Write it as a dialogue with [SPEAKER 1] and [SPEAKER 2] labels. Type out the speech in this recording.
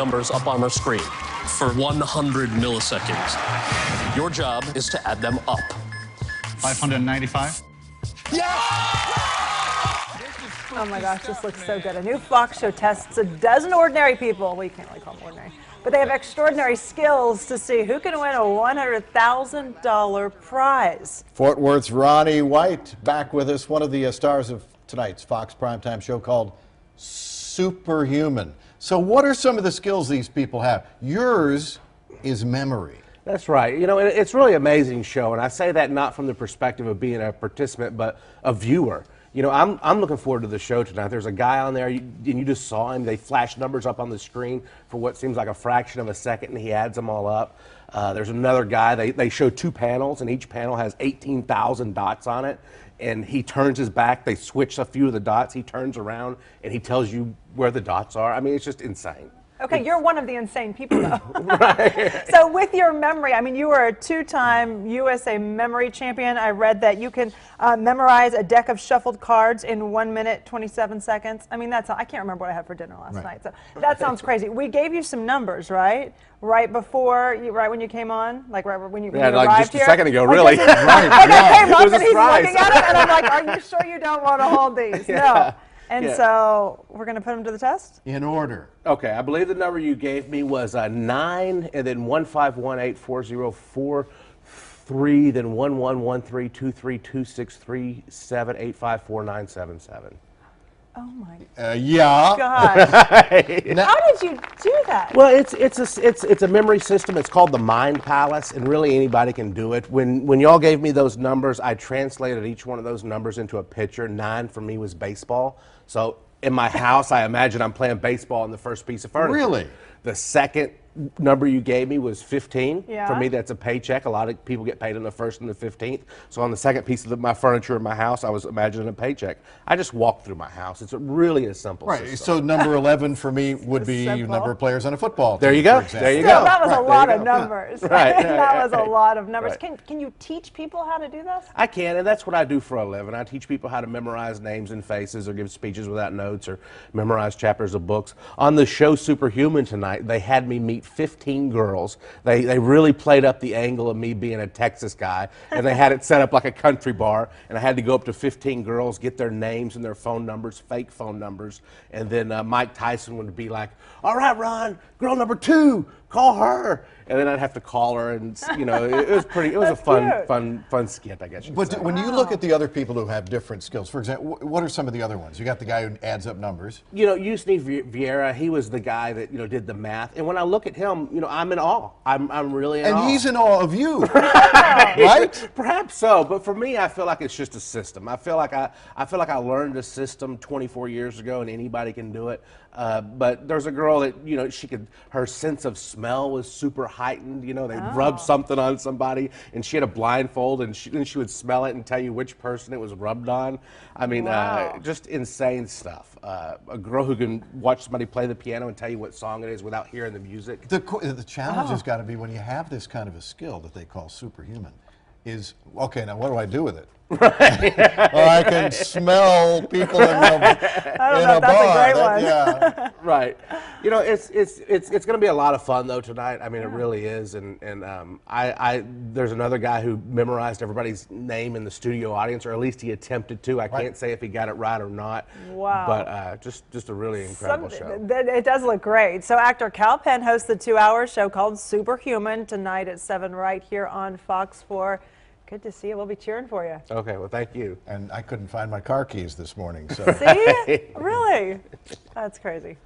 [SPEAKER 1] numbers up on our screen for 100 milliseconds. Your job is to add them up.
[SPEAKER 2] 595?
[SPEAKER 3] Oh my gosh, this looks so good. A new Fox show tests a dozen ordinary people. We can't really call them ordinary. But they have extraordinary skills to see who can win a $100,000 prize.
[SPEAKER 4] Fort Worth's Ronnie White back with us, one of the stars of tonight's Fox primetime show called Superhuman. So what are some of the skills these people have? Yours is memory.
[SPEAKER 5] That's right. You know, it's really an amazing show, and I say that not from the perspective of being a participant, but a viewer. You know, I'm looking forward to the show tonight. There's a guy on there, and you just saw him. They flash numbers up on the screen for what seems like a fraction of a second, and he adds them all up. There's another guy. They show two panels, and each panel has 18,000 dots on it. And he turns his back. They switch a few of the dots. He turns around, and he tells you where the dots are. I mean, it's just insane.
[SPEAKER 3] Okay, you're one of the insane people, though. Right. So with your memory, I mean, you were a two-time USA memory champion. I read that you can memorize a deck of shuffled cards in 1 minute, 27 seconds. I mean, I can't remember what I had for dinner last night. So that sounds crazy. We gave you some numbers, right? Right before, right when you came on? Like right when you
[SPEAKER 5] like
[SPEAKER 3] arrived
[SPEAKER 5] just
[SPEAKER 3] here?
[SPEAKER 5] a second ago, really.
[SPEAKER 3] Right. I came up and he's
[SPEAKER 5] surprise.
[SPEAKER 3] looking at it, and I'm like, are you sure you don't want to hold these? No. And so we're going to put them to the test?
[SPEAKER 4] In order.
[SPEAKER 5] Okay, I believe the number you gave me was 9, and then 151840443, then 1113232637854977.
[SPEAKER 3] Oh my
[SPEAKER 4] Yeah.
[SPEAKER 3] gosh. How did you do that?
[SPEAKER 5] Well, it's a memory system. It's called the Mind Palace, and really anybody can do it. When y'all gave me those numbers, I translated each one of those numbers into a picture. 9 for me was baseball. So in my house, I imagine I'm playing baseball in the first piece of furniture.
[SPEAKER 4] Really?
[SPEAKER 5] The second number you gave me was 15.
[SPEAKER 3] Yeah.
[SPEAKER 5] For me, that's a paycheck. A lot of people get paid on the 1st and the 15th. So on the second piece of my furniture in my house, I was imagining a paycheck. I just walked through my house. It's really a simple system.
[SPEAKER 4] So number 11 for me would be
[SPEAKER 3] simple.
[SPEAKER 4] number of players on a football team.
[SPEAKER 5] There you go.
[SPEAKER 4] For
[SPEAKER 5] There you
[SPEAKER 4] example.
[SPEAKER 5] go.
[SPEAKER 3] That was a lot of numbers.
[SPEAKER 5] Right.
[SPEAKER 3] That was a lot of numbers.
[SPEAKER 5] Right.
[SPEAKER 3] Can you teach people how to do this?
[SPEAKER 5] I can, and that's what I do for a living. I teach people how to memorize names and faces, or give speeches without notes, or memorize chapters of books. On the show Superhuman tonight, they had me meet 15 girls. They really played up the angle of me being a Texas guy, and they had it set up like a country bar, and I had to go up to 15 girls, get their names and their phone numbers, fake phone numbers, and then Mike Tyson would be like, "All right, Ron, girl number 2, call her," and then I'd have to call her, and it was a fun skit, I guess.
[SPEAKER 4] But when you look at the other people who have different skills, for example, what are some of the other ones? You got the guy who adds up numbers.
[SPEAKER 5] Yusni Vieira, he was the guy that did the math, and when I look at him, I'm in awe. I'm really in awe.
[SPEAKER 4] And he's in awe of you, right?
[SPEAKER 5] Perhaps so, but for me, I feel like it's just a system. I feel like I learned a system 24 years ago, and anybody can do it. But there's a girl that her sense of smell was super heightened. They rubbed something on somebody, and she had a blindfold, and then she would smell it and tell you which person it was rubbed on. I mean, just insane stuff. A girl who can watch somebody play the piano and tell you what song it is without hearing the music.
[SPEAKER 4] The challenge has got to be, when you have this kind of a skill that they call superhuman, is, okay, now what do I do with it?
[SPEAKER 5] Right.
[SPEAKER 4] Well, I can smell people in a bar.
[SPEAKER 3] That's a great one.
[SPEAKER 4] Yeah.
[SPEAKER 5] Right. It's going to be a lot of fun though tonight. I mean, it really is. And there's another guy who memorized everybody's name in the studio audience, or at least he attempted to. I can't say if he got it right or not.
[SPEAKER 3] Wow.
[SPEAKER 5] But just a really incredible show.
[SPEAKER 3] It does look great. So actor Cal Penn hosts the 2-hour show called Superhuman tonight at 7 right here on Fox 4. Good to see you. We'll be cheering for you.
[SPEAKER 5] Okay, well, thank you.
[SPEAKER 4] And I couldn't find my car keys this morning. So.
[SPEAKER 3] See? Really? That's crazy.